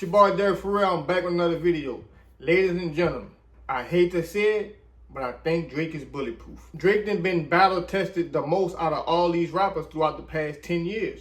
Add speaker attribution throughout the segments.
Speaker 1: It's your boy Derek For Real. I'm back with another video. Ladies and gentlemen, I hate to say it, but I think Drake is bulletproof. Drake done been battle tested the most out of all these rappers throughout the past 10 years.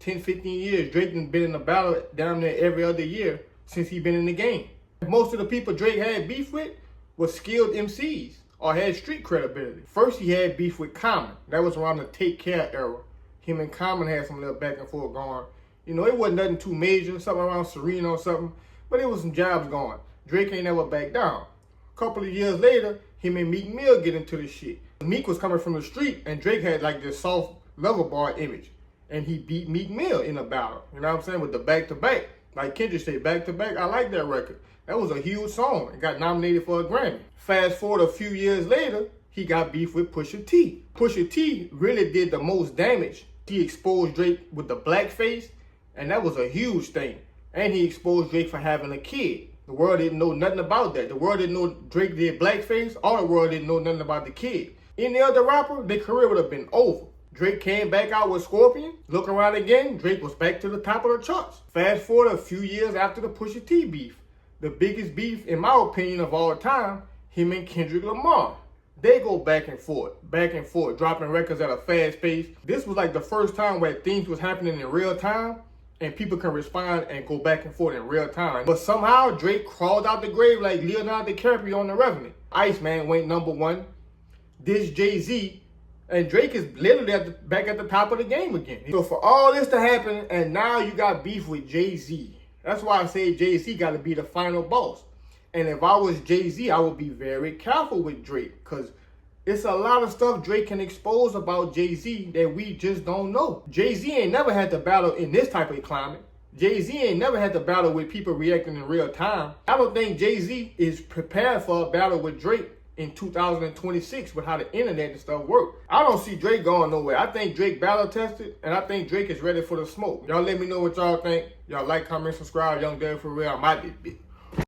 Speaker 1: 10, 15 years. Drake done been in a battle down there every other year since he been in the game. Most of the people Drake had beef with was skilled MCs or had street credibility. First he had beef with Common. That was around the Take Care era. Him and Common had some little back and forth going. You know, it wasn't nothing too major, something around Serena or something, but it was some jobs going. Drake ain't never back down. A couple of years later, him and Meek Mill get into this shit. Meek was coming from the street, and Drake had like this soft lover boy image. And he beat Meek Mill in a battle. You know what I'm saying? With the back-to-back. Like Kendrick said, back-to-back, I like that record. That was a huge song. It got nominated for a Grammy. Fast forward a few years later, he got beef with Pusha T. Pusha T really did the most damage. He exposed Drake with the blackface, and that was a huge thing. And he exposed Drake for having a kid. The world didn't know nothing about that. The world didn't know Drake did blackface. All the world didn't know nothing about the kid. Any other rapper, their career would have been over. Drake came back out with Scorpion. Look around again, Drake was back to the top of the charts. Fast forward a few years after the Pusha T beef. The biggest beef, in my opinion, of all time, him and Kendrick Lamar. They go back and forth, dropping records at a fast pace. This was like the first time where things was happening in real time and people can respond and go back and forth in real time. But somehow Drake crawled out the grave like Leonardo DiCaprio on The Revenant. Iceman went #1. This Jay-Z. And Drake is literally back at the top of the game again. So for all this to happen, and now you got beef with Jay-Z. That's why I say Jay-Z got to be the final boss. And if I was Jay-Z, I would be very careful with Drake. Because it's a lot of stuff Drake can expose about Jay-Z that we just don't know. Jay-Z ain't never had to battle in this type of climate. Jay-Z ain't never had to battle with people reacting in real time. I don't think Jay-Z is prepared for a battle with Drake in 2026 with how the internet and stuff work. I don't see Drake going nowhere. I think Drake battle tested, and I think Drake is ready for the smoke. Y'all let me know what y'all think. Y'all like, comment, subscribe. Young Derek For Real. I'm out this bitch.